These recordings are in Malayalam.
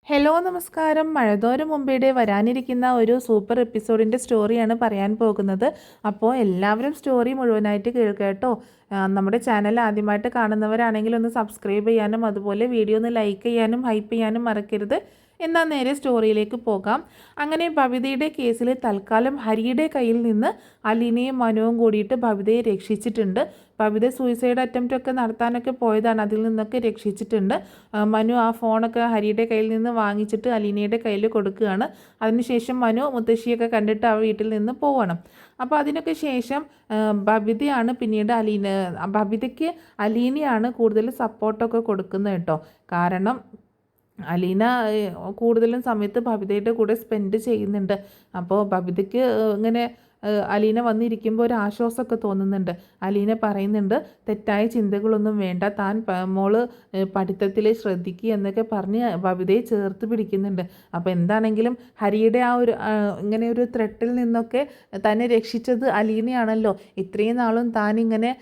ഹലോ നമസ്കാരം. മഴതോരും മുമ്പേടെ വരാനിരിക്കുന്ന ഒരു സൂപ്പർ എപ്പിസോഡിൻ്റെ സ്റ്റോറിയാണ് പറയാൻ പോകുന്നത്. അപ്പോൾ എല്ലാവരും സ്റ്റോറി മുഴുവനായിട്ട് കേൾക്കുക കേട്ടോ. നമ്മുടെ ചാനൽ ആദ്യമായിട്ട് കാണുന്നവരാണെങ്കിൽ ഒന്ന് സബ്സ്ക്രൈബ് ചെയ്യാനും അതുപോലെ വീഡിയോ ഒന്ന് ലൈക്ക് ചെയ്യാനും ഹൈപ്പ് ചെയ്യാനും മറക്കരുത്. എന്നാൽ നേരെ സ്റ്റോറിയിലേക്ക് പോകാം. അങ്ങനെ ഭവിതയുടെ കേസിൽ തൽക്കാലം ഹരിയുടെ കയ്യിൽ നിന്ന് അലീനയും മനുവും കൂടിയിട്ട് ഭവിതയെ രക്ഷിച്ചിട്ടുണ്ട്. ഭവിത സൂയിസൈഡ് അറ്റംപ്റ്റ് ഒക്കെ നടത്താനൊക്കെ പോയതാണ്, അതിൽ നിന്നൊക്കെ രക്ഷിച്ചിട്ടുണ്ട്. മനു ആ ഫോണൊക്കെ ഹരിയുടെ കയ്യിൽ നിന്ന് വാങ്ങിച്ചിട്ട് അലീനയുടെ കയ്യിൽ കൊടുക്കുകയാണ്. അതിനുശേഷം മനു മുത്തശ്ശിയൊക്കെ കണ്ടിട്ട് ആ വീട്ടിൽ നിന്ന് പോവണം. അപ്പോൾ അതിനൊക്കെ ശേഷം ബബിതയാണ് പിന്നീട് ബബിതയ്ക്ക് അലീനയാണ് കൂടുതൽ സപ്പോർട്ടൊക്കെ കൊടുക്കുന്നത് കേട്ടോ. കാരണം അലീന കൂടുതലും സമയത്ത് ബബിതയുടെ കൂടെ സ്പെൻഡ് ചെയ്യുന്നുണ്ട്. അപ്പോൾ ബബിതയ്ക്ക് ഇങ്ങനെ അലീന വന്നിരിക്കുമ്പോൾ ഒരു ആശ്വാസമൊക്കെ തോന്നുന്നുണ്ട്. അലീന പറയുന്നുണ്ട് തെറ്റായ ചിന്തകളൊന്നും വേണ്ട, താൻ മോള് പഠിത്തത്തിൽ ശ്രദ്ധിക്കുക എന്നൊക്കെ പറഞ്ഞ് ബബിതയെ ചേർത്ത് പിടിക്കുന്നുണ്ട്. അപ്പോൾ എന്താണെങ്കിലും ഹരിയുടെ ആ ഒരു ഇങ്ങനെ ഒരു ത്രെട്ടിൽ നിന്നൊക്കെ തന്നെ രക്ഷിച്ചത് അലീനയാണല്ലോ. ഇത്രയും നാളും താനിങ്ങനെ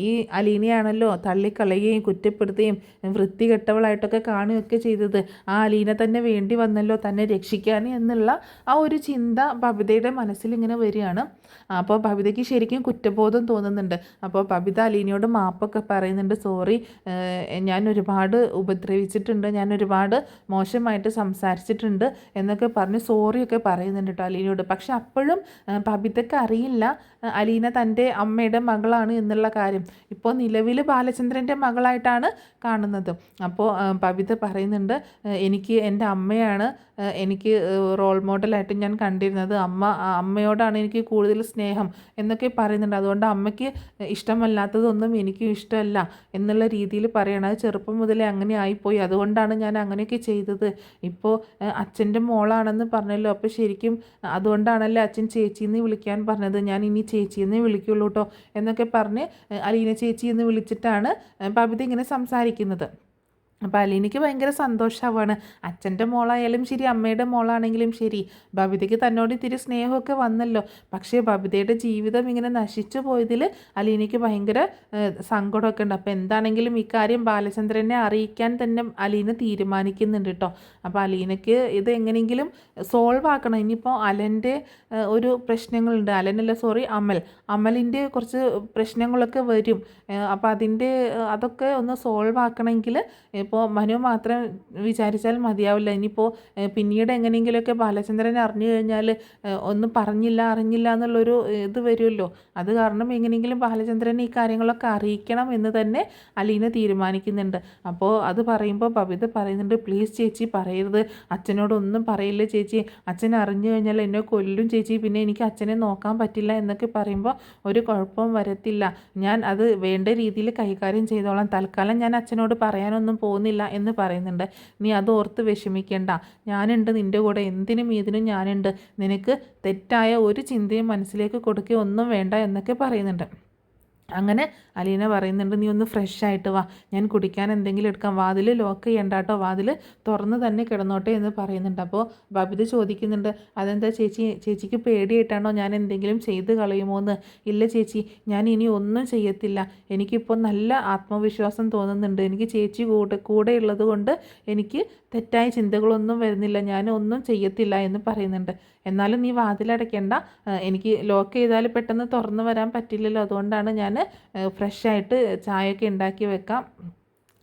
ഈ അലീനയാണല്ലോ തള്ളിക്കളയുകയും കുറ്റപ്പെടുത്തുകയും വൃത്തികെട്ടവളായിട്ടൊക്കെ കാണുകയൊക്കെ ചെയ്തത്. ആ അലീന തന്നെ വേണ്ടി വന്നല്ലോ തന്നെ രക്ഷിക്കാൻ എന്നുള്ള ആ ഒരു ചിന്ത ബബിതയുടെ മനസ്സിൽ ഇങ്ങനെ വരികയാണ്. അപ്പോൾ ബബിതയ്ക്ക് ശരിക്കും കുറ്റബോധം തോന്നുന്നുണ്ട്. അപ്പോൾ ബബിത അലീനയോട് മാപ്പൊക്കെ പറയുന്നുണ്ട്. സോറി, ഞാൻ ഒരുപാട് ഉപദ്രവിച്ചിട്ടുണ്ട്, ഞാൻ ഒരുപാട് മോശമായിട്ട് സംസാരിച്ചിട്ടുണ്ട് എന്നൊക്കെ പറഞ്ഞ് സോറിയൊക്കെ പറയുന്നുണ്ട് കേട്ടോ അലീനയോട്. പക്ഷെ അപ്പോഴും ബബിതയ്ക്ക് അറിയില്ല അലീന തൻ്റെ അമ്മയുടെ മകളാണ് എന്നുള്ള കാര്യം. ഇപ്പോൾ നിലവിൽ ബാലചന്ദ്രൻ്റെ മകളായിട്ടാണ് കാണുന്നത്. അപ്പോൾ ബബിത പറയുന്നുണ്ട് എനിക്ക് എൻ്റെ അമ്മയാണ് എനിക്ക് റോൾ മോഡലായിട്ട് ഞാൻ കണ്ടിരുന്നത്, അമ്മയോടാണ് എനിക്ക് കൂടുതൽ സ്നേഹം എന്നൊക്കെ പറയുന്നുണ്ട്. അതുകൊണ്ട് അമ്മയ്ക്ക് ഇഷ്ടമല്ലാത്തതൊന്നും എനിക്കും ഇഷ്ടമല്ല എന്നുള്ള രീതിയിൽ പറയണം. അത് ചെറുപ്പം മുതലേ അങ്ങനെ ആയിപ്പോയി, അതുകൊണ്ടാണ് ഞാൻ അങ്ങനെയൊക്കെ ചെയ്തത്. ഇപ്പോൾ അച്ഛൻ്റെ മോളാണെന്ന് പറഞ്ഞല്ലോ, അപ്പോൾ ശരിക്കും അതുകൊണ്ടാണല്ലോ അച്ഛൻ ചേച്ചിന്ന് വിളിക്കാൻ പറഞ്ഞത്, ഞാൻ ഇനി ചേച്ചിയെന്നേ വിളിക്കുള്ളൂ കേട്ടോ എന്നൊക്കെ പറഞ്ഞ് അലീന ചേച്ചി എന്ന് വിളിച്ചിട്ടാണ് ബബിത ഇങ്ങനെ സംസാരിക്കുന്നത്. അപ്പോൾ അലീനയ്ക്ക് ഭയങ്കര സന്തോഷമാവാണ്. അച്ഛൻ്റെ മോളായാലും ശരി അമ്മയുടെ മോളാണെങ്കിലും ശരി ബബിതയ്ക്ക് തന്നോട് ഇത്തിരി സ്നേഹമൊക്കെ വന്നല്ലോ. പക്ഷേ ബബിതയുടെ ജീവിതം ഇങ്ങനെ നശിച്ചു പോയതിൽ അലീനയ്ക്ക് ഭയങ്കര സങ്കടമൊക്കെ ഉണ്ട്. അപ്പോൾ എന്താണെങ്കിലും ഇക്കാര്യം ബാലചന്ദ്രനെ അറിയിക്കാൻ തന്നെ അലീന തീരുമാനിക്കുന്നുണ്ട് കേട്ടോ. അപ്പോൾ അലീനയ്ക്ക് ഇത് എങ്ങനെയെങ്കിലും സോൾവ് ആക്കണം. ഇനിയിപ്പോൾ അലൻ്റെ ഒരു പ്രശ്നങ്ങളുണ്ട്, അമലിൻ്റെ കുറച്ച് പ്രശ്നങ്ങളൊക്കെ വരും. അപ്പോൾ അതൊക്കെ ഒന്ന് സോൾവ് ആക്കണമെങ്കിൽ ഇപ്പോൾ മനു മാത്രം വിചാരിച്ചാൽ മതിയാവില്ല. ഇനിയിപ്പോൾ പിന്നീട് എങ്ങനെയെങ്കിലുമൊക്കെ ബാലചന്ദ്രൻ അറിഞ്ഞു കഴിഞ്ഞാൽ ഒന്നും അറിഞ്ഞില്ല എന്നുള്ളൊരു ഇത് വരുമല്ലോ. അത് കാരണം എങ്ങനെയെങ്കിലും ബാലചന്ദ്രനെ ഈ കാര്യങ്ങളൊക്കെ അറിയിക്കണം എന്ന് തന്നെ അലീന തീരുമാനിക്കുന്നുണ്ട്. അപ്പോൾ അത് പറയുമ്പോൾ ബബിത പറയുന്നുണ്ട് പ്ലീസ് ചേച്ചി പറയരുത്, അച്ഛനോടൊന്നും പറയില്ല ചേച്ചി, അച്ഛൻ അറിഞ്ഞു കഴിഞ്ഞാൽ എന്നെ കൊല്ലും ചേച്ചി, പിന്നെ എനിക്ക് അച്ഛനെ നോക്കാൻ പറ്റില്ല എന്നൊക്കെ പറയുമ്പോൾ ഒരു കുഴപ്പവും വരത്തില്ല, ഞാൻ അത് വേണ്ട രീതിയിൽ കൈകാര്യം ചെയ്തോളാം, തൽക്കാലം ഞാൻ അച്ഛനോട് പറയാനൊന്നും പോകുന്നില്ല എന്ന് പറയുന്നുണ്ട്. നീ അത് ഓർത്ത് വിഷമിക്കേണ്ട, ഞാനുണ്ട് നിൻ്റെ കൂടെ, എന്തിനും ഏതിനും ഞാനുണ്ട്, നിനക്ക് തെറ്റായ ഒരു ചിന്തയും മനസ്സിലേക്ക് കൊടുക്കുക ഒന്നും വേണ്ട എന്നൊക്കെ പറയുന്നുണ്ട്. അങ്ങനെ അലീന പറയുന്നുണ്ട് നീ ഒന്ന് ഫ്രഷ് ആയിട്ട് വാ, ഞാൻ കുടിക്കാൻ എന്തെങ്കിലും എടുക്കാം, വാതിൽ ലോക്ക് ചെയ്യണ്ട കേട്ടോ, വാതിൽ തുറന്ന് തന്നെ കിടന്നോട്ടെ എന്ന് പറയുന്നുണ്ട്. അപ്പോൾ ബബിത ചോദിക്കുന്നുണ്ട് അതെന്താ ചേച്ചിക്ക് പേടിയായിട്ടാണോ ഞാൻ എന്തെങ്കിലും ചെയ്ത് കളയുമോ എന്ന്. ഇല്ല ചേച്ചി, ഞാൻ ഇനി ഒന്നും ചെയ്യത്തില്ല, എനിക്കിപ്പോൾ നല്ല ആത്മവിശ്വാസം തോന്നുന്നുണ്ട്, എനിക്ക് ചേച്ചി കൂടെ ഉള്ളത് കൊണ്ട് എനിക്ക് തെറ്റായ ചിന്തകളൊന്നും വരുന്നില്ല, ഞാൻ ഒന്നും ചെയ്യത്തില്ല എന്ന് പറയുന്നുണ്ട്. എന്നാലും നീ വാതിലടയ്ക്കേണ്ട, എനിക്ക് ലോക്ക് ചെയ്താൽ പെട്ടെന്ന് തുറന്നു വരാൻ പറ്റില്ലല്ലോ, അതുകൊണ്ടാണ് ഞാൻ ഫ്രഷായിട്ട് ചായയൊക്കെ ഉണ്ടാക്കി വെക്കാം,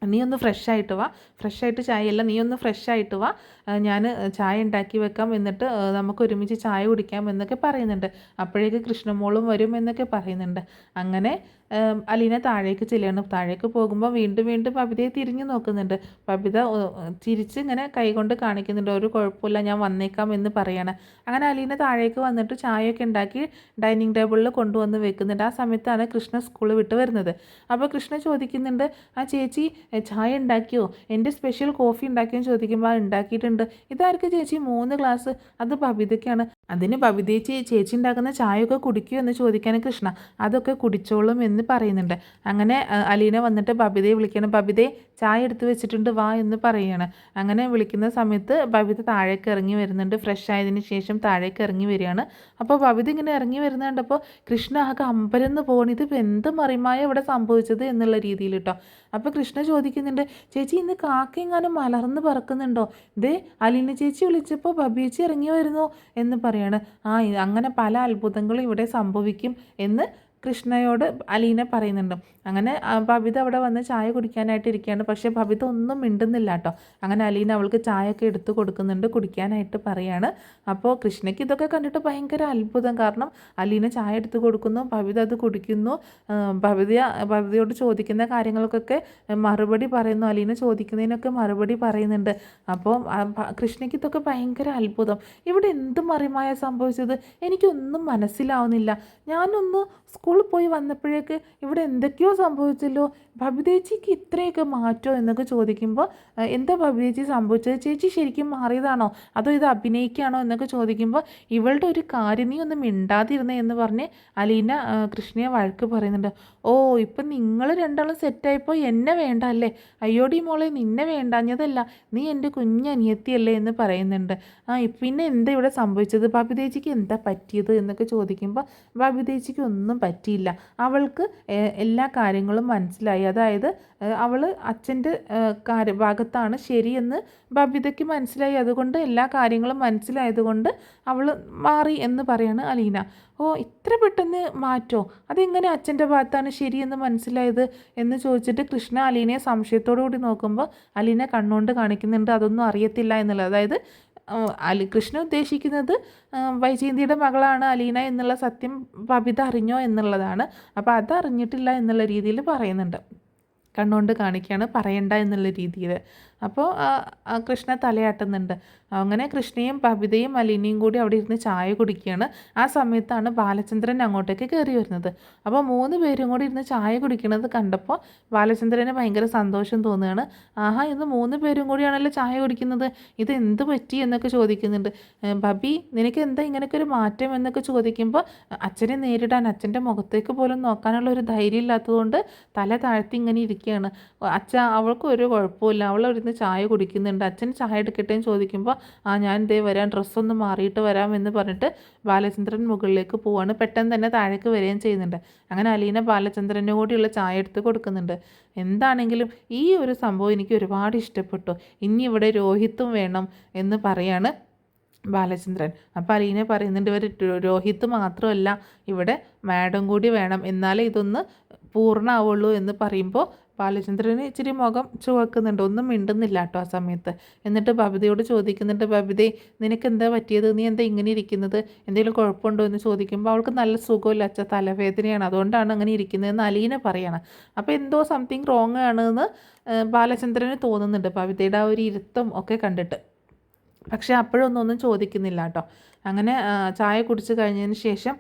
നീ ഒന്ന് ഫ്രഷായിട്ട് വാ, ഫ്രഷായിട്ട് ചായയല്ല നീ ഒന്ന് ഫ്രഷായിട്ട് വാ, ഞാൻ ചായ ഉണ്ടാക്കി വെക്കാം, എന്നിട്ട് നമുക്ക് ഒരുമിച്ച് ചായ കുടിക്കാം എന്നൊക്കെ പറയുന്നുണ്ട്. അപ്പോഴേക്ക് കൃഷ്ണമോളും വരും എന്നൊക്കെ പറയുന്നുണ്ട്. അങ്ങനെ അലീന താഴേക്ക് ചെല്ലുകയാണ്. താഴേക്ക് പോകുമ്പോൾ വീണ്ടും ബബിതയെ തിരിഞ്ഞു നോക്കുന്നുണ്ട്. ബബിത ചിരിച്ച് ഇങ്ങനെ കൈകൊണ്ട് കാണിക്കുന്നുണ്ട്, ഒരു കുഴപ്പമില്ല ഞാൻ വന്നേക്കാം എന്ന് പറയാണ്. അങ്ങനെ അലീന താഴേക്ക് വന്നിട്ട് ചായയൊക്കെ ഉണ്ടാക്കി ഡൈനിങ് ടേബിളിൽ കൊണ്ടുവന്ന് വെക്കുന്നുണ്ട്. ആ സമയത്താണ് കൃഷ്ണ സ്കൂൾ വിട്ട് വരുന്നത്. അപ്പോൾ കൃഷ്ണ ചോദിക്കുന്നുണ്ട് ആ ചേച്ചി ചായ ഉണ്ടാക്കിയോ, എൻ്റെ സ്പെഷ്യൽ കോഫി ഉണ്ടാക്കിയോ ചോദിക്കുമ്പോൾ ഉണ്ടാക്കിയിട്ടുണ്ട്. ഇതാർക്ക് ചേച്ചി 3 ഗ്ലാസ്, അത് ബബിതയ്ക്കാണ്, അതിന് ബബിതയെ ചേച്ചി ഉണ്ടാക്കുന്ന ചായയൊക്കെ കുടിക്കുമോ എന്ന് ചോദിക്കാൻ കൃഷ്ണ അതൊക്കെ കുടിച്ചോളും എന്ന് എന്ന് പറയുന്നുണ്ട്. അങ്ങനെ അലീന വന്നിട്ട് ബബിതയെ വിളിക്കണം. ബബിതയെ ചായ എടുത്ത് വെച്ചിട്ടുണ്ട് വാ എന്ന് പറയുകയാണ്. അങ്ങനെ വിളിക്കുന്ന സമയത്ത് ബബിത താഴേക്ക് ഇറങ്ങി വരുന്നുണ്ട്. ഫ്രഷ് ആയതിന് ശേഷം താഴേക്ക് ഇറങ്ങി വരികയാണ്. അപ്പോൾ ബബിത ഇങ്ങനെ ഇറങ്ങി വരുന്നത് കണ്ടപ്പോൾ കൃഷ്ണ ആകെ അമ്പരന്ന് പോകണം. ഇതിപ്പോൾ എന്ത് മറിമായ ഇവിടെ സംഭവിച്ചത് എന്നുള്ള രീതിയിൽ കേട്ടോ. അപ്പോൾ കൃഷ്ണ ചോദിക്കുന്നുണ്ട്, ചേച്ചി ഇന്ന് കാക്കയെങ്ങാനും മലർന്ന് പറക്കുന്നുണ്ടോ? ഇതേ അലീന ചേച്ചി വിളിച്ചപ്പോൾ ബബിയേച്ചി ഇറങ്ങി വരുന്നു എന്ന് പറയാണ്. അങ്ങനെ പല അത്ഭുതങ്ങളും ഇവിടെ സംഭവിക്കും എന്ന് കൃഷ്ണയോട് അലീന പറയുന്നുണ്ട്. അങ്ങനെ ബബിത അവിടെ വന്ന് ചായ കുടിക്കാനായിട്ട് ഇരിക്കുകയാണ്. പക്ഷേ ബബിത ഒന്നും മിണ്ടുന്നില്ല കേട്ടോ. അങ്ങനെ അലീന അവൾക്ക് ചായയൊക്കെ എടുത്ത് കൊടുക്കുന്നുണ്ട്, കുടിക്കാനായിട്ട് പറയാണ്. അപ്പോൾ കൃഷ്ണയ്ക്ക് ഇതൊക്കെ കണ്ടിട്ട് ഭയങ്കര അത്ഭുതം. കാരണം അലീന ചായ എടുത്ത് കൊടുക്കുന്നു, ബബിത അത് കുടിക്കുന്നു, ബബിതയോട് ചോദിക്കുന്ന കാര്യങ്ങൾക്കൊക്കെ മറുപടി പറയുന്നു, അലീന ചോദിക്കുന്നതിനൊക്കെ മറുപടി പറയുന്നുണ്ട്. അപ്പോൾ കൃഷ്ണയ്ക്ക് ഇതൊക്കെ ഭയങ്കര അത്ഭുതം. ഇവിടെ എന്ത് മറിമായ സംഭവിച്ചത് എനിക്കൊന്നും മനസ്സിലാവുന്നില്ല. ഞാനൊന്ന് സ്കൂളിൽ പോയി വന്നപ്പോഴേക്ക് ഇവിടെ എന്തൊക്കെയോ സംഭവിച്ചല്ലോ, ബബിതേച്ചിക്ക് ഇത്രയൊക്കെ മാറ്റോ എന്നൊക്കെ ചോദിക്കുമ്പോൾ എന്താ ബബിതേച്ചി സംഭവിച്ചത്, ചേച്ചി ശരിക്കും മാറിയതാണോ അതോ ഇത് അഭിനയിക്കുകയാണോ എന്നൊക്കെ ചോദിക്കുമ്പോൾ ഇവളുടെ ഒരു കാര്യം നീ ഒന്നും മിണ്ടാതിരുന്നേ എന്ന് പറഞ്ഞ് അലീന കൃഷ്ണയെ വഴക്ക് പറയുന്നുണ്ട്. ഓ ഇപ്പം നിങ്ങൾ രണ്ടാളും സെറ്റായപ്പോൾ എന്നെ വേണ്ട അല്ലേ, അയ്യോടി മോളെ നിന്നെ വേണ്ടാഞ്ഞതല്ല, നീ എൻ്റെ കുഞ്ഞനിയത്തിയല്ലേ എന്ന് പറയുന്നുണ്ട്. പിന്നെ എന്താ ഇവിടെ സംഭവിച്ചത്, ബബിതേച്ചിക്ക് എന്താ പറ്റിയത് എന്നൊക്കെ ചോദിക്കുമ്പോൾ ബബിതേച്ചിക്ക് ഒന്നും പറ്റിയില്ല, അവൾക്ക് എല്ലാ കാര്യങ്ങളും മനസ്സിലായി. അതായത് അവൾ അച്ഛൻ്റെ ഭാഗത്താണ് ശരിയെന്ന് ബബിതയ്ക്ക് മനസ്സിലായി. അതുകൊണ്ട് എല്ലാ കാര്യങ്ങളും മനസ്സിലായതുകൊണ്ട് അവൾ മാറി എന്ന് പറയാണ് അലീന. ഓ ഇത്ര പെട്ടെന്ന് മാറ്റോ, അതെങ്ങനെ അച്ഛൻ്റെ ഭാഗത്താണ് ശരിയെന്ന് മനസ്സിലായത് എന്ന് ചോദിച്ചിട്ട് കൃഷ്ണ അലീനയെ സംശയത്തോടു കൂടി നോക്കുമ്പോൾ അലീന കണ്ണുകൊണ്ട് കാണിക്കുന്നുണ്ട് അതൊന്നും അറിയത്തില്ല എന്നുള്ളത്. അതായത് കൃഷ്ണ ഉദ്ദേശിക്കുന്നത് വൈജയന്തിയുടെ മകളാണ് അലീന എന്നുള്ള സത്യം ബബിത അറിഞ്ഞോ എന്നുള്ളതാണ്. അപ്പോൾ അതറിഞ്ഞിട്ടില്ല എന്നുള്ള രീതിയിൽ പറയുന്നുണ്ട്, കണ്ണുകൊണ്ട് കാണിക്കുകയാണ് പറയണ്ട എന്നുള്ള രീതിയിൽ. അപ്പോൾ കൃഷ്ണ തലയാട്ടുന്നുണ്ട്. അങ്ങനെ കൃഷ്ണയും ബബിതയും അലീനയും കൂടി അവിടെ ഇരുന്ന് ചായ കുടിക്കുകയാണ്. ആ സമയത്താണ് ബാലചന്ദ്രൻ അങ്ങോട്ടേക്ക് കയറി വരുന്നത്. അപ്പോൾ 3 പേരും കൂടി ഇരുന്ന് ചായ കുടിക്കുന്നത് കണ്ടപ്പോൾ ബാലചന്ദ്രന് ഭയങ്കര സന്തോഷം തോന്നുകയാണ്. ആഹാ ഇന്ന് 3 പേരും കൂടിയാണല്ലോ ചായ കുടിക്കുന്നത്, ഇത് എന്ത് പറ്റി എന്നൊക്കെ ചോദിക്കുന്നുണ്ട്. ബബി നിനക്ക് എന്താ ഇങ്ങനെയൊക്കെ ഒരു മാറ്റം എന്നൊക്കെ ചോദിക്കുമ്പോൾ അച്ഛനെ നേരിടാൻ അച്ഛൻ്റെ മുഖത്തേക്ക് പോലും നോക്കാനുള്ള ഒരു ധൈര്യം ഇല്ലാത്തതുകൊണ്ട് തല താഴ്ത്തി ഇങ്ങനെ ഇരിക്കുകയാണ്. അവൾക്ക് ഒരു കുഴപ്പമില്ല, അവൾ അവിടെ ചായ കുടിക്കുന്നുണ്ട്. അച്ഛൻ ചായ എടുക്കട്ടെ എന്ന് ചോദിക്കുമ്പോൾ ഞാൻ ഇതേ വരാൻ, ഡ്രസ്സൊന്ന് മാറിയിട്ട് വരാം എന്ന് പറഞ്ഞിട്ട് ബാലചന്ദ്രൻ മുകളിലേക്ക് പോവാണ്. പെട്ടെന്ന് തന്നെ താഴേക്ക് വരികയും ചെയ്യുന്നുണ്ട്. അങ്ങനെ അലീന ബാലചന്ദ്രന് കൂടിയുള്ള ചായ എടുത്ത് കൊടുക്കുന്നുണ്ട്. എന്താണെങ്കിലും ഈ ഒരു സംഭവം എനിക്ക് ഒരുപാട് ഇഷ്ടപ്പെട്ടു, ഇനി ഇവിടെ രോഹിത്തും വേണം എന്ന് പറയാണ് ബാലചന്ദ്രൻ. അപ്പോൾ അലീന പറയുന്നുണ്ട് ഇവർ രോഹിത്ത് മാത്രമല്ല ഇവിടെ മാഡം കൂടി വേണം, എന്നാലേ ഇതൊന്ന് പൂർണ്ണമാവുള്ളൂ എന്ന് പറയുമ്പോൾ ബാലചന്ദ്രന് ഇച്ചിരി മുഖം ചുവക്കുന്നുണ്ട്, ഒന്നും മിണ്ടുന്നില്ല കേട്ടോ ആ സമയത്ത്. എന്നിട്ട് ബബിതയോട് ചോദിക്കുന്നുണ്ട്, ബബിതേ നിനക്ക് എന്താ പറ്റിയത്, നീ എന്താ ഇങ്ങനെ ഇരിക്കുന്നത്, എന്തെങ്കിലും കുഴപ്പമുണ്ടോ എന്ന് ചോദിക്കുമ്പോൾ അവൾക്ക് നല്ല സുഖമില്ല അച്ഛ, തലവേദനയാണ്, അതുകൊണ്ടാണ് അങ്ങനെ ഇരിക്കുന്നതെന്ന് അലീന പറയണം. അപ്പോൾ എന്തോ സംതിങ് റോങ് ആണെന്ന് ബാലചന്ദ്രന് തോന്നുന്നുണ്ട് ബബിതയുടെ ആ ഒരു ഇരുത്തം ഒക്കെ കണ്ടിട്ട്. പക്ഷേ അപ്പോഴൊന്നും ചോദിക്കുന്നില്ല കേട്ടോ. അങ്ങനെ ചായ കുടിച്ച് കഴിഞ്ഞതിന് ശേഷം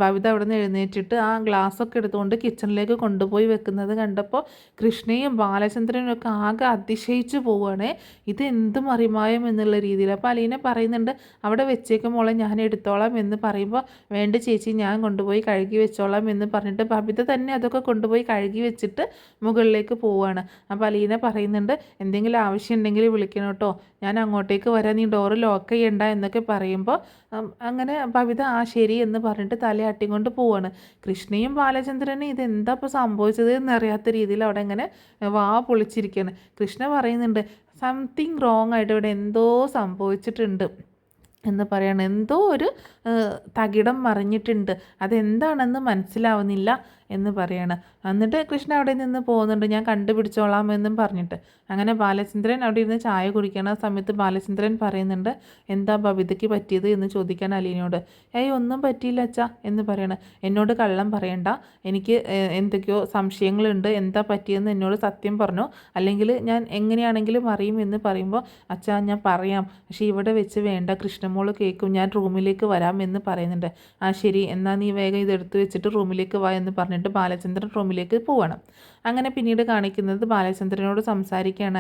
ബബിത അവിടെ നിന്ന് എഴുന്നേറ്റിട്ട് ആ ഗ്ലാസ്സൊക്കെ എടുത്തുകൊണ്ട് കിച്ചണിലേക്ക് കൊണ്ടുപോയി വെക്കുന്നത് കണ്ടപ്പോൾ കൃഷ്ണയും ബാലചന്ദ്രനും ഒക്കെ ആകെ അതിശയിച്ച് പോവുകയാണേ, ഇത് എന്ത് മറിമായം എന്നുള്ള രീതിയിൽ. അപ്പോൾ അലീന പറയുന്നുണ്ട് അവിടെ വെച്ചേക്കും മോളെ ഞാൻ എടുത്തോളാം എന്ന് പറയുമ്പോൾ വേണ്ട ചേച്ചി ഞാൻ കൊണ്ടുപോയി കഴുകി വെച്ചോളാം എന്ന് പറഞ്ഞിട്ട് ബബിത തന്നെ അതൊക്കെ കൊണ്ടുപോയി കഴുകി വെച്ചിട്ട് മുകളിലേക്ക് പോവുകയാണ്. അപ്പോൾ അലീന പറയുന്നുണ്ട് എന്തെങ്കിലും ആവശ്യം ഉണ്ടെങ്കിൽ വിളിക്കണം കേട്ടോ, ഞാൻ അങ്ങോട്ടേക്ക് വരാം, നീ ഡോറ് ലോക്ക് ചെയ്യണ്ട എന്നൊക്കെ പറയുമ്പോൾ അങ്ങനെ ബബിത ശരി എന്ന് പറഞ്ഞിട്ട് തലയാട്ടിക്കൊണ്ട് പോവാണ്. കൃഷ്ണയും ബാലചന്ദ്രനും ഇതെന്താ ഇപ്പോൾ സംഭവിച്ചത് എന്നറിയാത്ത രീതിയിൽ അവിടെ ഇങ്ങനെ വാ പൊളിച്ചിരിക്കുകയാണ്. കൃഷ്ണ പറയുന്നുണ്ട് സംതിങ് റോങ് ആയിട്ട് ഇവിടെ എന്തോ സംഭവിച്ചിട്ടുണ്ട് എന്ന് പറയാണ്, എന്തോ ഒരു തകിടം മറിഞ്ഞിട്ടുണ്ട്, അതെന്താണെന്ന് മനസ്സിലാവുന്നില്ല എന്ന് പറയാണ്. എന്നിട്ട് കൃഷ്ണ അവിടെ നിന്ന് പോകുന്നുണ്ട്, ഞാൻ കണ്ടുപിടിച്ചോളാം എന്നും പറഞ്ഞിട്ട്. അങ്ങനെ ബാലചന്ദ്രൻ അവിടെ ഇരുന്ന് ചായ കുടിക്കണ സമയത്ത് ബാലചന്ദ്രൻ പറയുന്നുണ്ട് എന്താ ബബിതയ്ക്ക് പറ്റിയത് എന്ന് ചോദിക്കാൻ അലീനയോട്. ഒന്നും പറ്റിയില്ല അച്ഛാ എന്ന് പറയണം. എന്നോട് കള്ളം പറയണ്ട, എനിക്ക് എന്തൊക്കെയോ സംശയങ്ങളുണ്ട്, എന്താ പറ്റിയെന്ന് എന്നോട് സത്യം പറഞ്ഞു, അല്ലെങ്കിൽ ഞാൻ എങ്ങനെയാണെങ്കിലും അറിയും എന്ന് പറയുമ്പോൾ അച്ഛാ ഞാൻ പറയാം, പക്ഷേ ഇവിടെ വെച്ച് വേണ്ട, കൃഷ്ണമോള് കേൾക്കും, ഞാൻ റൂമിലേക്ക് വരാം എന്ന് പറയുന്നുണ്ട്. ശരി എന്നാൽ നീ വേഗം ഇതെടുത്ത് വെച്ചിട്ട് റൂമിലേക്ക് വാ എന്ന് പറഞ്ഞു പറഞ്ഞിട്ട് ബാലചന്ദ്രൻ റൂമിലേക്ക് പോവണം. അങ്ങനെ പിന്നീട് കാണിക്കുന്നത് ബാലചന്ദ്രനോട് സംസാരിക്കുകയാണ്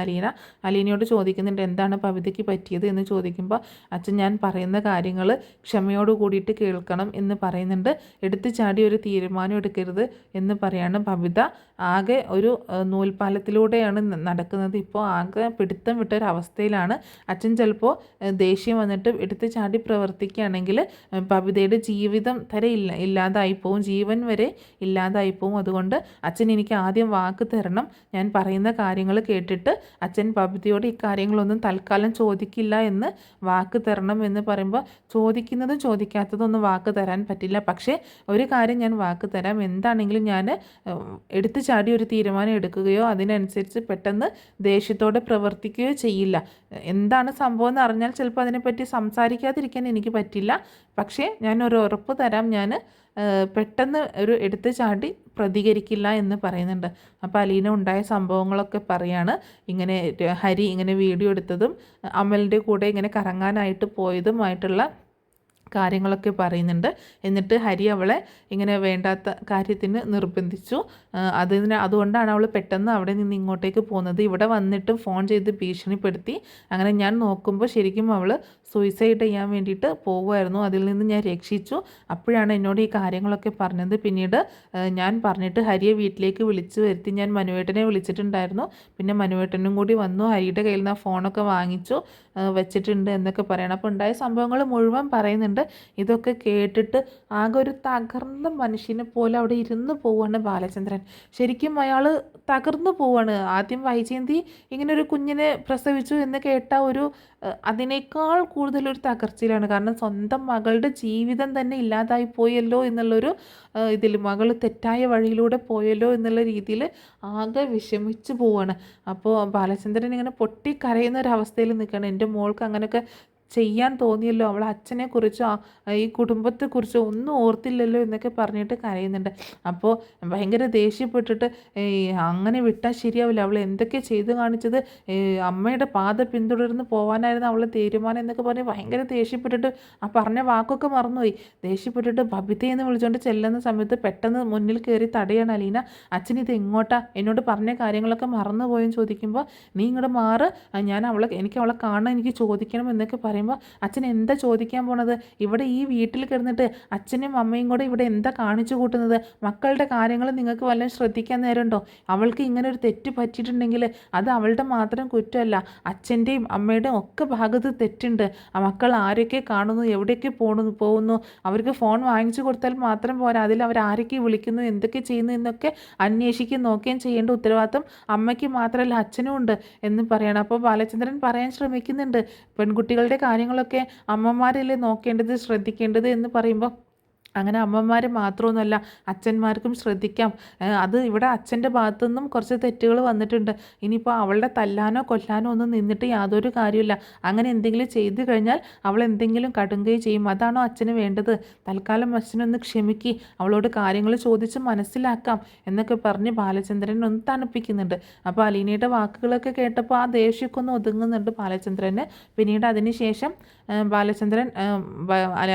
അലീനയോട് ചോദിക്കുന്നുണ്ട് എന്താണ് ഭവിതയ്ക്ക് പറ്റിയത് എന്ന് ചോദിക്കുമ്പോൾ അച്ഛൻ ഞാൻ പറയുന്ന കാര്യങ്ങൾ ക്ഷമയോട് കൂടിയിട്ട് കേൾക്കണം എന്ന് പറയുന്നുണ്ട്. എടുത്തു ചാടി ഒരു തീരുമാനം എടുക്കരുത് എന്ന് പറയാണ്. ഭവിത ആകെ ഒരു നൂൽപ്പാലത്തിലൂടെയാണ് നടക്കുന്നത്. ഇപ്പോൾ ആകെ പിടുത്തം വിട്ടൊരവസ്ഥയിലാണ്. അച്ഛൻ ചിലപ്പോൾ ദേഷ്യം വന്നിട്ട് എടുത്തു ചാടി പ്രവർത്തിക്കുകയാണെങ്കിൽ ഭവിതയുടെ ജീവിതം വരെ ഇല്ലാതായിപ്പോവും, ജീവൻ വരെ ഇല്ലാതായിപ്പോവും. അതുകൊണ്ട് അച്ഛൻ എനിക്ക് ആദ്യം വാക്ക് തരണം. ഞാൻ പറയുന്ന കാര്യങ്ങൾ കേട്ടിട്ട് അച്ഛൻ ഭവിതയോട് ഈ കാര്യങ്ങളൊന്നും തൽക്കാലം ചോദിക്കില്ല എന്ന് വാക്ക് തരണം എന്ന് പറയുമ്പോൾ ചോദിക്കുന്നതും ചോദിക്കാത്തതും ഒന്നും വാക്ക് തരാൻ പറ്റില്ല. പക്ഷേ ഒരു കാര്യം ഞാൻ വാക്ക് തരാം, എന്താണെങ്കിലും ഞാൻ എടുത്തു ചാടി ഒരു തീരുമാനം എടുക്കുകയോ അതിനനുസരിച്ച് പെട്ടെന്ന് ദേഷ്യത്തോടെ പ്രവർത്തിക്കുകയോ ചെയ്യില്ല. എന്താണ് സംഭവം എന്ന് അറിഞ്ഞാൽ ചിലപ്പോൾ അതിനെപ്പറ്റി സംസാരിക്കാതിരിക്കാൻ എനിക്ക് പറ്റില്ല. പക്ഷേ ഞാനൊരു ഉറപ്പ് തരാം, ഞാൻ പെട്ടെന്ന് ഒരു എടുത്തു ചാടി പ്രതികരിക്കില്ല എന്ന് പറയുന്നുണ്ട്. അപ്പോൾ അലീന ഉണ്ടായ സംഭവങ്ങളൊക്കെ പറയാണ്. ഇങ്ങനെ ഹരി ഇങ്ങനെ വീഡിയോ എടുത്തതും അമലിൻ്റെ കൂടെ ഇങ്ങനെ കറങ്ങാനായിട്ട് പോയതുമായിട്ടുള്ള കാര്യങ്ങളൊക്കെ പറയുന്നുണ്ട്. എന്നിട്ട് ഹരി അവളെ ഇങ്ങനെ വേണ്ടാത്ത കാര്യത്തിന് നിർബന്ധിച്ചു. അതുകൊണ്ടാണ് അവൾ പെട്ടെന്ന് അവിടെ നിന്ന് ഇങ്ങോട്ടേക്ക് പോകുന്നത്. ഇവിടെ വന്നിട്ട് ഫോൺ ചെയ്ത് ഭീഷണിപ്പെടുത്തി. അങ്ങനെ ഞാൻ നോക്കുമ്പോൾ ശരിക്കും അവൾ സൂയിസൈഡ് ചെയ്യാൻ വേണ്ടിയിട്ട് പോവുമായിരുന്നു. അതിൽ നിന്ന് ഞാൻ രക്ഷിച്ചു. അപ്പോഴാണ് എന്നോട് ഈ കാര്യങ്ങളൊക്കെ പറഞ്ഞത്. പിന്നീട് ഞാൻ പറഞ്ഞിട്ട് ഹരിയെ വീട്ടിലേക്ക് വിളിച്ചു വരുത്തി. ഞാൻ മനുവേട്ടനെ വിളിച്ചിട്ടുണ്ടായിരുന്നു. പിന്നെ മനുവേട്ടനും കൂടി വന്നു. ഹരിയുടെ കയ്യിൽ നിന്ന് ആ ഫോണൊക്കെ വാങ്ങിച്ചു വെച്ചിട്ടുണ്ട് എന്നൊക്കെ പറയണം. അപ്പോൾ ഉണ്ടായ സംഭവങ്ങൾ മുഴുവൻ പറയുന്നുണ്ട്. ഇതൊക്കെ കേട്ടിട്ട് ആകെ ഒരു തകർന്ന മനുഷ്യനെ പോലെ അവിടെ ഇരുന്ന് പോവാണ് ബാലചന്ദ്രൻ. ശരിക്കും അയാൾ തകർന്നു പോവാണ്. ആദ്യം വൈജയന്തി ഇങ്ങനെ ഒരു കുഞ്ഞിനെ പ്രസവിച്ചു എന്ന് കേട്ട അതിനേക്കാൾ കൂടുതലൊരു തകർച്ചയിലാണ്. കാരണം സ്വന്തം മകളുടെ ജീവിതം തന്നെ ഇല്ലാതായി പോയല്ലോ എന്നുള്ളൊരു ഇതിൽ, മകൾ തെറ്റായ വഴിയിലൂടെ പോയല്ലോ എന്നുള്ള രീതിയിൽ ആകെ വിഷമിച്ച് പോവാണ്. അപ്പോൾ ബാലചന്ദ്രൻ ഇങ്ങനെ പൊട്ടിക്കരയുന്ന ഒരവസ്ഥയിൽ നിൽക്കുകയാണ്. എൻ്റെ മോൾക്ക് അങ്ങനെയൊക്കെ ചെയ്യാൻ തോന്നിയല്ലോ, അവൾ അച്ഛനെക്കുറിച്ചോ ഈ കുടുംബത്തെക്കുറിച്ചോ ഒന്നും ഓർത്തില്ലല്ലോ എന്നൊക്കെ പറഞ്ഞിട്ട് കരയുന്നുണ്ട്. അപ്പോൾ ഭയങ്കര ദേഷ്യപ്പെട്ടിട്ട് അങ്ങനെ വിട്ടാൽ ശരിയാവില്ല, അവൾ എന്തൊക്കെ ചെയ്ത് കാണിച്ചത്, അമ്മയുടെ പാത പിന്തുടർന്ന് പോകാനായിരുന്നു അവൾ തീരുമാനം എന്നൊക്കെ പറഞ്ഞ് ഭയങ്കര ദേഷ്യപ്പെട്ടിട്ട് ആ പറഞ്ഞ വാക്കൊക്കെ മറന്നുപോയി. ദേഷ്യപ്പെട്ടിട്ട് ബബിതയെന്ന് വിളിച്ചുകൊണ്ട് ചെല്ലുന്ന സമയത്ത് പെട്ടെന്ന് മുന്നിൽ കയറി തടയാണ് അലീന. അച്ഛൻ ഇത് എങ്ങോട്ടാ, എന്നോട് പറഞ്ഞ കാര്യങ്ങളൊക്കെ മറന്നുപോയെന്ന് ചോദിക്കുമ്പോൾ നീ ഇങ്ങോട്ട് മാറ്, എനിക്ക് അവളെ കാണാൻ എനിക്ക് ചോദിക്കണം എന്നൊക്കെ പറയുമ്പോൾ അച്ഛൻ എന്താ ചോദിക്കാൻ പോണത്, ഇവിടെ ഈ വീട്ടിൽ കിടന്നിട്ട് അച്ഛനും അമ്മയും കൂടെ ഇവിടെ എന്താ കാണിച്ചു കൂട്ടുന്നത്, മക്കളുടെ കാര്യങ്ങൾ നിങ്ങൾക്ക് വല്ലതും ശ്രദ്ധിക്കാൻ നേരമുണ്ടോ, അവൾക്ക് ഇങ്ങനെ ഒരു തെറ്റ് പറ്റിയിട്ടുണ്ടെങ്കിൽ അത് അവളുടെ മാത്രം കുറ്റമല്ല, അച്ഛൻ്റെയും അമ്മയുടെയും ഒക്കെ ഭാഗത്ത് തെറ്റുണ്ട്. ആ മക്കൾ ആരൊക്കെ കാണുന്നു, എവിടെയൊക്കെ പോകുന്നു, അവർക്ക് ഫോൺ വാങ്ങിച്ചു കൊടുത്താൽ മാത്രം പോരാ, അതിൽ അവർ ആരൊക്കെ വിളിക്കുന്നു, എന്തൊക്കെ ചെയ്യുന്നു എന്നൊക്കെ അന്വേഷിക്കുകയും നോക്കുകയും ചെയ്യേണ്ട ഉത്തരവാദിത്വം അമ്മയ്ക്ക് മാത്രമല്ല അച്ഛനും ഉണ്ട് എന്ന് പറയണം. അപ്പോൾ ബാലചന്ദ്രൻ പറയാൻ ശ്രമിക്കുന്നുണ്ട്, പെൺകുട്ടികളുടെ കാര്യങ്ങളൊക്കെ അമ്മമാരല്ലേ നോക്കേണ്ടത്, ശ്രദ്ധിക്കേണ്ടത് എന്ന് പറയുമ്പോൾ അങ്ങനെ അമ്മമാർ മാത്രമൊന്നുമല്ല അച്ഛന്മാർക്കും ശ്രദ്ധിക്കാം. അത് ഇവിടെ അച്ഛൻ്റെ ഭാഗത്തുനിന്നും കുറച്ച് തെറ്റുകൾ വന്നിട്ടുണ്ട്. ഇനിയിപ്പോൾ അവളുടെ തല്ലാനോ കൊല്ലാനോ ഒന്നും നിന്നിട്ട് യാതൊരു കാര്യമില്ല. അങ്ങനെ എന്തെങ്കിലും ചെയ്തു കഴിഞ്ഞാൽ അവൾ എന്തെങ്കിലും കടുങ്കയും ചെയ്യും. അതാണോ അച്ഛന് വേണ്ടത്? തൽക്കാലം അച്ഛനൊന്ന് ക്ഷമിക്കി, അവളോട് കാര്യങ്ങൾ ചോദിച്ച് മനസ്സിലാക്കാം എന്നൊക്കെ പറഞ്ഞ് ബാലചന്ദ്രൻ ഒന്ന് തണുപ്പിക്കുന്നുണ്ട്. അപ്പോൾ അലീനയുടെ വാക്കുകളൊക്കെ കേട്ടപ്പോൾ ആ ദേഷ്യമൊക്കെ ഒന്ന് ഒതുങ്ങുന്നുണ്ട് ബാലചന്ദ്രന്. പിന്നീട് അതിന് ശേഷം ബാലചന്ദ്രൻ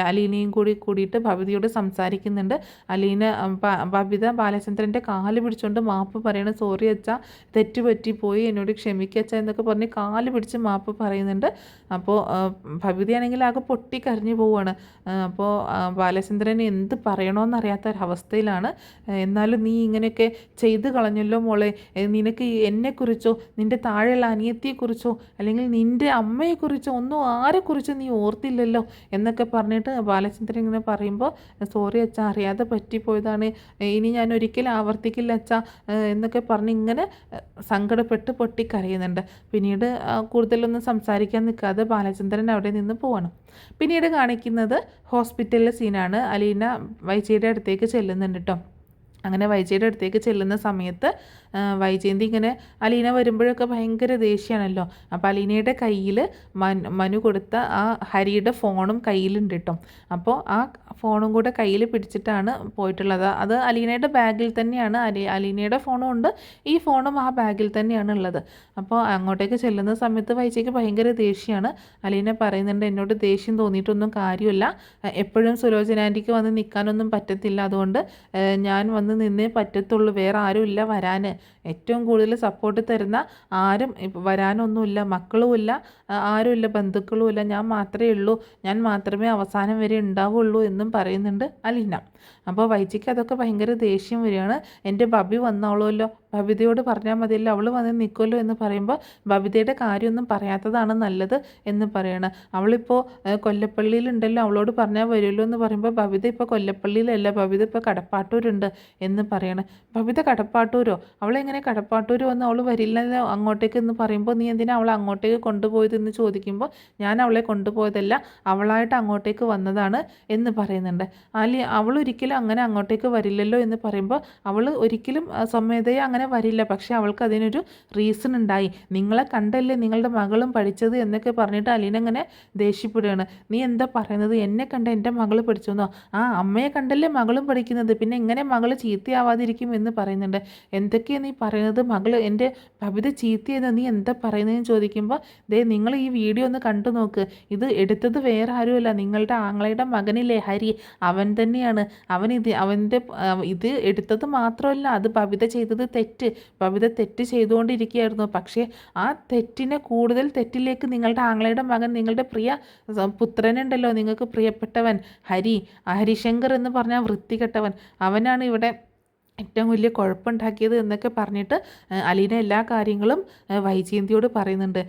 അലീനയും കൂടിയിട്ട് ഭവിതയോട് സംസാരിക്കുന്നുണ്ട്. അലീന ബബിത ബാലചന്ദ്രൻ്റെ കാല് പിടിച്ചുകൊണ്ട് മാപ്പ് പറയണം. സോറി അച്ഛാ, തെറ്റുപറ്റിപ്പോയി, എന്നോട് ക്ഷമിക്കച്ച എന്നൊക്കെ പറഞ്ഞ് കാല് പിടിച്ച് മാപ്പ് പറയുന്നുണ്ട്. അപ്പോൾ ഭവിതയാണെങ്കിൽ ആകെ പൊട്ടിക്കരഞ്ഞു പോവുകയാണ്. അപ്പോൾ ബാലചന്ദ്രൻ എന്ത് പറയണമെന്നറിയാത്ത ഒരവസ്ഥയിലാണ്. എന്നാലും നീ ഇങ്ങനെയൊക്കെ ചെയ്ത് കളഞ്ഞല്ലോ മോളെ, നിനക്ക് എന്നെക്കുറിച്ചോ നിൻ്റെ താഴെയുള്ള അനിയത്തിയെക്കുറിച്ചോ അല്ലെങ്കിൽ നിൻ്റെ അമ്മയെക്കുറിച്ചോ ഒന്നും ആരെക്കുറിച്ചോ നീ ഓർത്തില്ലല്ലോ എന്നൊക്കെ പറഞ്ഞിട്ട് ബാലചന്ദ്രൻ ഇങ്ങനെ പറയുമ്പോൾ സോറി അച്ഛാ, അറിയാതെ പറ്റിപ്പോയതാണ്, ഇനി ഞാൻ ഒരിക്കലും ആവർത്തിക്കില്ല അച്ഛാ എന്നൊക്കെ പറഞ്ഞ് ഇങ്ങനെ സങ്കടപ്പെട്ട് പൊട്ടിക്കരയുന്നുണ്ട്. പിന്നീട് കൂടുതലൊന്നും സംസാരിക്കാൻ നിൽക്കാതെ ബാലചന്ദ്രൻ അവിടെ നിന്ന് പോവാണ്. പിന്നീട് കാണിക്കുന്നത് ഹോസ്പിറ്റലിലെ സീനാണ്. അലീന വൈജയുടെ അടുത്തേക്ക് ചെല്ലുന്നുണ്ട് കേട്ടോ. അങ്ങനെ വൈജയുടെ അടുത്തേക്ക് ചെല്ലുന്ന സമയത്ത് വൈജയന്തി ഇങ്ങനെ അലീന വരുമ്പോഴൊക്കെ ഭയങ്കര ദേഷ്യമാണല്ലോ. അപ്പോൾ അലീനയുടെ കയ്യിൽ മനു കൊടുത്ത ആ ഹരിയുടെ ഫോണും കയ്യിലുണ്ട് കേട്ടോ. അപ്പോൾ ആ ഫോണും കൂടെ കയ്യിൽ പിടിച്ചിട്ടാണ് പോയിട്ടുള്ളത്. അത് അലീനയുടെ ബാഗിൽ തന്നെയാണ്. അലീനയുടെ ഫോണും ഉണ്ട്, ഈ ഫോണും ആ ബാഗിൽ തന്നെയാണ് ഉള്ളത്. അപ്പോൾ അങ്ങോട്ടേക്ക് ചെല്ലുന്ന സമയത്ത് വൈജയ്ക്ക് ഭയങ്കര ദേഷ്യമാണ്. അലീന പറയുന്നുണ്ട്, എന്നോട് ദേഷ്യം തോന്നിയിട്ടൊന്നും കാര്യമില്ല, എപ്പോഴും സുലോചന ആൻറ്റിക്ക് വന്ന് നിൽക്കാനൊന്നും പറ്റത്തില്ല, അതുകൊണ്ട് ഞാൻ വന്ന് വന്ന് നിന്നേ പറ്റത്തുള്ളൂ, വേറെ ആരുമില്ല വരാൻ. ഏറ്റവും കൂടുതൽ സപ്പോർട്ട് തരുന്ന ആരും വരാനൊന്നുമില്ല, മക്കളുമില്ല, ആരുമില്ല, ബന്ധുക്കളുമില്ല, ഞാൻ മാത്രമേ ഉള്ളൂ, ഞാൻ മാത്രമേ അവസാനം വരെ ഉണ്ടാവുള്ളൂ എന്നും പറയുന്നുണ്ട് അലീന. അപ്പോൾ വൈജിക്ക് അതൊക്കെ ഭയങ്കര ദേഷ്യം വരികയാണ്. എൻ്റെ ബബി വന്നോളുമല്ലോ, ബബിതയോട് പറഞ്ഞാൽ മതിയല്ലോ, അവൾ വന്ന് നിൽക്കുമല്ലോ എന്ന് പറയുമ്പോൾ ബബിതയുടെ കാര്യമൊന്നും പറയാത്തതാണ് നല്ലത് എന്ന് പറയണം. അവളിപ്പോൾ കൊല്ലപ്പള്ളിയിലുണ്ടല്ലോ, അവളോട് പറഞ്ഞാൽ വരുമല്ലോ എന്ന് പറയുമ്പോൾ ബബിത ഇപ്പോൾ കൊല്ലപ്പള്ളിയിലല്ല, ബബിത ഇപ്പോൾ കടപ്പാട്ടൂരുണ്ട് എന്ന് പറയണം. ബബിത കടപ്പാട്ടൂരോ? അവളെങ്ങനെ കടപ്പാട്ടൂർ വന്ന് അവൾ വരില്ലല്ലോ അങ്ങോട്ടേക്ക് എന്ന് പറയുമ്പോൾ നീ എന്തിനാ അവളെ അങ്ങോട്ടേക്ക് കൊണ്ടുപോയതെന്ന് ചോദിക്കുമ്പോൾ ഞാൻ അവളെ കൊണ്ടുപോയതല്ല, അവളായിട്ട് അങ്ങോട്ടേക്ക് വന്നതാണ് എന്ന് പറയുന്നുണ്ട്. അവൾ ഒരിക്കലും അങ്ങനെ അങ്ങോട്ടേക്ക് വരില്ലല്ലോ എന്ന് പറയുമ്പോൾ അവൾ ഒരിക്കലും സ്വമേധയാ അങ്ങനെ വരില്ല, പക്ഷേ അവൾക്ക് അതിനൊരു റീസൺ ഉണ്ടായി. നിങ്ങളെ കണ്ടല്ലേ നിങ്ങളുടെ മകളും പഠിച്ചത് എന്നൊക്കെ പറഞ്ഞിട്ട് അലീന അങ്ങനെ ദേഷ്യപ്പെടുകയാണ്. നീ എന്താ പറയുന്നത്? എന്നെ കണ്ട എൻ്റെ മകൾ പഠിച്ചെന്നോ? ആ അമ്മയെ കണ്ടല്ലേ മകളും പഠിക്കുന്നത്, പിന്നെ എങ്ങനെ മകൾ ചീത്തയാവാതിരിക്കും എന്ന് പറയുന്നുണ്ട്. എന്തൊക്കെയാണ് നീ പറയുന്നത്? മകൾ എൻ്റെ ബബിത ചീത്തയെന്ന് നീ എന്താ പറയുന്നതെന്ന് ചോദിക്കുമ്പോൾ നിങ്ങൾ ഈ വീഡിയോ ഒന്ന് കണ്ടു നോക്ക്, ഇത് എടുത്തത് വേറെ ആരുമല്ല, നിങ്ങളുടെ ആങ്ങളയുടെ മകനില്ലേ ഹരി, അവൻ തന്നെയാണ്. ഇത് എടുത്തത് മാത്രമല്ല, അത് ബബിത ചെയ്തത് തെറ്റ്, ബബിത തെറ്റ് ചെയ്തുകൊണ്ടിരിക്കുകയായിരുന്നു. പക്ഷേ ആ തെറ്റിനെ കൂടുതൽ തെറ്റിലേക്ക് നിങ്ങളുടെ ആങ്ങളയുടെ മകൻ, നിങ്ങളുടെ പ്രിയ പുത്രനുണ്ടല്ലോ, നിങ്ങൾക്ക് പ്രിയപ്പെട്ടവൻ ഹരിശങ്കർ എന്ന് പറഞ്ഞാൽ വൃത്തികെട്ടവൻ, അവനാണ് ഇവിടെ ഏറ്റവും വലിയ കുഴപ്പമുണ്ടാക്കിയത് എന്നൊക്കെ പറഞ്ഞിട്ട് അലീന എല്ലാ കാര്യങ്ങളും വൈജയന്തിയോട് പറയുന്നുണ്ട്.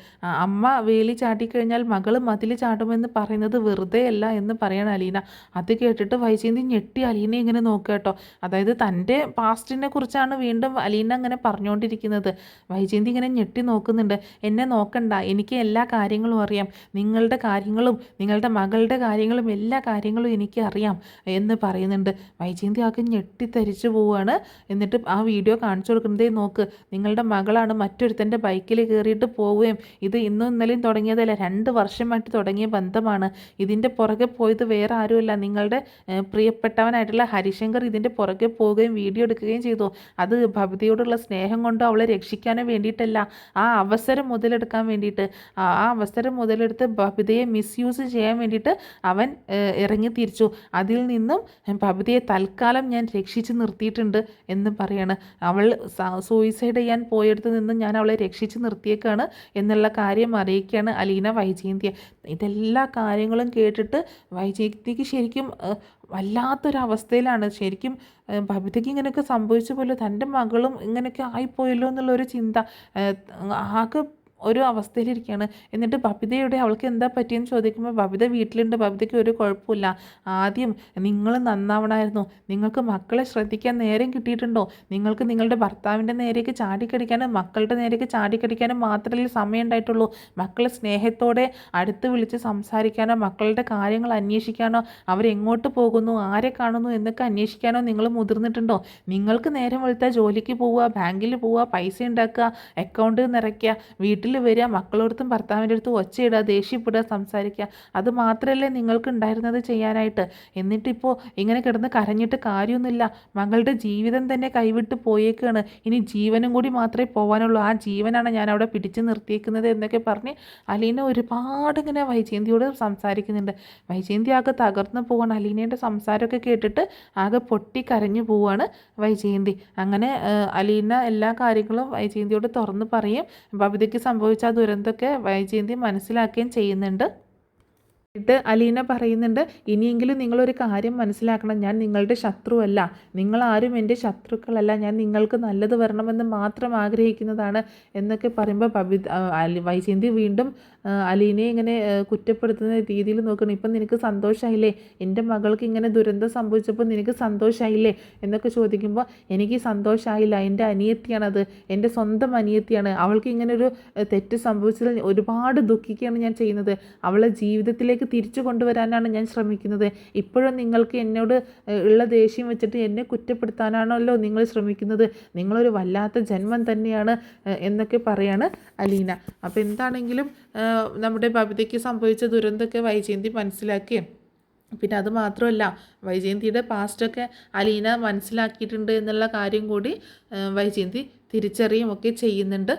അമ്മ വേലി ചാടിക്കഴിഞ്ഞാൽ മകൾ മതിൽ ചാടുമെന്ന് പറയുന്നത് വെറുതെ അല്ല എന്ന് പറയണം അലീന. അത് കേട്ടിട്ട് വൈജയന്തി ഞെട്ടി അലീന ഇങ്ങനെ നോക്കുക കേട്ടോ. അതായത് തൻ്റെ പാസ്റ്റിനെ കുറിച്ചാണ് വീണ്ടും അലീന അങ്ങനെ പറഞ്ഞുകൊണ്ടിരിക്കുന്നത്. വൈജയന്തി ഇങ്ങനെ ഞെട്ടി നോക്കുന്നുണ്ട്. എന്നെ നോക്കണ്ട, എനിക്ക് എല്ലാ കാര്യങ്ങളും അറിയാം, നിങ്ങളുടെ കാര്യങ്ങളും നിങ്ങളുടെ മകളുടെ കാര്യങ്ങളും എല്ലാ കാര്യങ്ങളും എനിക്ക് അറിയാം എന്ന് പറയുന്നുണ്ട്. വൈജയന്തി ആകെ ഞെട്ടിത്തരിച്ചു പോവുകയാണ്. എന്നിട്ട് ആ വീഡിയോ കാണിച്ചു കൊടുക്കുന്നതേ നോക്ക്, നിങ്ങളുടെ മകളാണ് മറ്റൊരുത്തൻ്റെ ബൈക്കിൽ കയറിയിട്ട് പോവുകയും, ഇത് ഇന്നും ഇന്നലെയും തുടങ്ങിയതല്ല, 2 വർഷമായിട്ട് തുടങ്ങിയ ബന്ധമാണ്. ഇതിൻ്റെ പുറകെ പോയത് വേറെ ആരുമല്ല, നിങ്ങളുടെ പ്രിയപ്പെട്ടവനായിട്ടുള്ള ഹരിശങ്കർ ഇതിൻ്റെ പുറകെ പോവുകയും വീഡിയോ എടുക്കുകയും ചെയ്തു. അത് ഭബിതയോടുള്ള സ്നേഹം കൊണ്ടോ അവളെ രക്ഷിക്കാനോ വേണ്ടിയിട്ടല്ല, ആ അവസരം മുതലെടുക്കാൻ വേണ്ടിയിട്ട്, ആ അവസരം മുതലെടുത്ത് ഭബിതയെ മിസ്യൂസ് ചെയ്യാൻ വേണ്ടിയിട്ട് അവൻ ഇറങ്ങി തിരിച്ചു. അതിൽ നിന്നും ഭബിതയെ തൽക്കാലം ഞാൻ രക്ഷിച്ച് നിർത്തിയിട്ടുണ്ട് എന്ന് പറയാണ്. അവൾ സൂയിസൈഡ് ചെയ്യാൻ പോയെടുത്ത് നിന്ന് ഞാൻ അവളെ രക്ഷിച്ച് നിർത്തിയേക്കാണ് എന്നുള്ള കാര്യം അറിയിക്കുകയാണ് അലീന വൈജയന്തിയെ. ഇതെല്ലാ കാര്യങ്ങളും കേട്ടിട്ട് വൈജയന്തിക്ക് ശരിക്കും വല്ലാത്തൊരവസ്ഥയിലാണ്. ശരിക്കും ബബിതയ്ക്ക് ഇങ്ങനെയൊക്കെ സംഭവിച്ച പോലെ തൻ്റെ മകളും ഇങ്ങനെയൊക്കെ ആയിപ്പോയല്ലോ എന്നുള്ളൊരു ചിന്ത ആകെ ഒരു അവസ്ഥയിലിരിക്കുകയാണ്. എന്നിട്ട് ബബിതയുടെ അവൾക്ക് എന്താ പറ്റിയെന്ന് ചോദിക്കുമ്പോൾ ബബിത വീട്ടിലുണ്ട്, ബബിതയ്ക്ക് ഒരു കുഴപ്പമില്ല, ആദ്യം നിങ്ങൾ നന്നാവണമായിരുന്നു, നിങ്ങൾക്ക് മക്കളെ ശ്രദ്ധിക്കാൻ നേരം കിട്ടിയിട്ടുണ്ടോ? നിങ്ങൾക്ക് നിങ്ങളുടെ ഭർത്താവിൻ്റെ നേരേക്ക് ചാടിക്കടിക്കാനും മക്കളുടെ നേരേക്ക് ചാടിക്കടിക്കാനും മാത്രമേ സമയം ഉണ്ടായിട്ടുള്ളൂ. മക്കളെ സ്നേഹത്തോടെ അടുത്ത് വിളിച്ച് സംസാരിക്കാനോ മക്കളുടെ കാര്യങ്ങൾ അന്വേഷിക്കാനോ അവരെങ്ങോട്ട് പോകുന്നു, ആരെ കാണുന്നു എന്നൊക്കെ അന്വേഷിക്കാനോ നിങ്ങൾ മുതിർന്നിട്ടുണ്ടോ? നിങ്ങൾക്ക് നേരം വെളുത്താൽ ജോലിക്ക് പോവുക, ബാങ്കിൽ പോവുക, പൈസ ഉണ്ടാക്കുക, അക്കൗണ്ട് നിറയ്ക്കുക, വീട്ടിൽ വരിക, മക്കളോടത്തും ഭർത്താവിൻ്റെ അടുത്തും ഒച്ചയിടുക, ദേഷ്യപ്പെടുക, സംസാരിക്കുക, അത് മാത്രമല്ലേ നിങ്ങൾക്ക് ഉണ്ടായിരുന്നത് ചെയ്യാനായിട്ട്? എന്നിട്ടിപ്പോൾ ഇങ്ങനെ കിടന്ന് കരഞ്ഞിട്ട് കാര്യമൊന്നുമില്ല, മകളുടെ ജീവിതം തന്നെ കൈവിട്ട് പോയേക്കാണ്, ഇനി ജീവനും കൂടി മാത്രമേ പോകാനുള്ളൂ, ആ ജീവനാണ് ഞാൻ അവിടെ പിടിച്ചു നിർത്തിയേക്കുന്നത് എന്നൊക്കെ പറഞ്ഞ് അലീന ഒരുപാട് ഇങ്ങനെ വൈജയന്തിയോട് സംസാരിക്കുന്നുണ്ട്. വൈജയന്തി ആകെ തകർന്നു പോവാണ്. അലീനയുടെ സംസാരമൊക്കെ കേട്ടിട്ട് ആകെ പൊട്ടി കരഞ്ഞു പോവാണ് വൈജയന്തി. അങ്ങനെ അലീന എല്ലാ കാര്യങ്ങളും വൈജയന്തിയോട് തുറന്ന് പറയും. ബബിതയ്ക്ക് സംഭവിച്ച ദുരന്തമൊക്കെ വൈജയന്തി മനസ്സിലാക്കുകയും ചെയ്യുന്നുണ്ട്. എന്നിട്ട് അലീന പറയുന്നുണ്ട്, ഇനിയെങ്കിലും നിങ്ങളൊരു കാര്യം മനസ്സിലാക്കണം, ഞാൻ നിങ്ങളുടെ ശത്രുവല്ല, നിങ്ങളാരും എൻ്റെ ശത്രുക്കളല്ല, ഞാൻ നിങ്ങൾക്ക് നല്ലത് വരണമെന്ന് മാത്രം ആഗ്രഹിക്കുന്നതാണ് എന്നൊക്കെ പറയുമ്പോൾ വൈജയന്തി വീണ്ടും അലീനയെ ഇങ്ങനെ കുറ്റപ്പെടുത്തുന്ന രീതിയിൽ നോക്കണം. ഇപ്പം നിനക്ക് സന്തോഷമായില്ലേ, എൻ്റെ മകൾക്ക് ഇങ്ങനെ ദുരന്തം സംഭവിച്ചപ്പോൾ നിനക്ക് സന്തോഷമായില്ലേ എന്നൊക്കെ ചോദിക്കുമ്പോൾ എനിക്ക് സന്തോഷമായില്ല, എൻ്റെ അനിയത്തിയാണത്, എൻ്റെ സ്വന്തം അനിയത്തിയാണ്, അവൾക്ക് ഇങ്ങനൊരു തെറ്റ് സംഭവിച്ചതിൽ ഒരുപാട് ദുഃഖിക്കുകയാണ് ഞാൻ ചെയ്യുന്നത്, അവളെ ജീവിതത്തിലേക്ക് തിരിച്ചു കൊണ്ടുവരാനാണ് ഞാൻ ശ്രമിക്കുന്നത്. ഇപ്പോഴും നിങ്ങൾക്ക് എന്നോട് ഉള്ള ദേഷ്യം വെച്ചിട്ട് എന്നെ കുറ്റപ്പെടുത്താനാണല്ലോ നിങ്ങൾ ശ്രമിക്കുന്നത്, നിങ്ങളൊരു വല്ലാത്ത ജന്മം തന്നെയാണ് എന്നൊക്കെ പറയാണ് അലീന. അപ്പോൾ എന്താണെങ്കിലും നമ്മുടെ ബബിതയ്ക്ക് സംഭവിച്ച ദുരന്തമൊക്കെ വൈജയന്തി മനസ്സിലാക്കിയും പിന്നെ അത് മാത്രമല്ല വൈജയന്തിയുടെ പാസ്റ്റൊക്കെ അലീന മനസ്സിലാക്കിയിട്ടുണ്ട് എന്നുള്ള കാര്യം കൂടി വൈജയന്തി തിരിച്ചറിയുമൊക്കെ ചെയ്യുന്നുണ്ട്.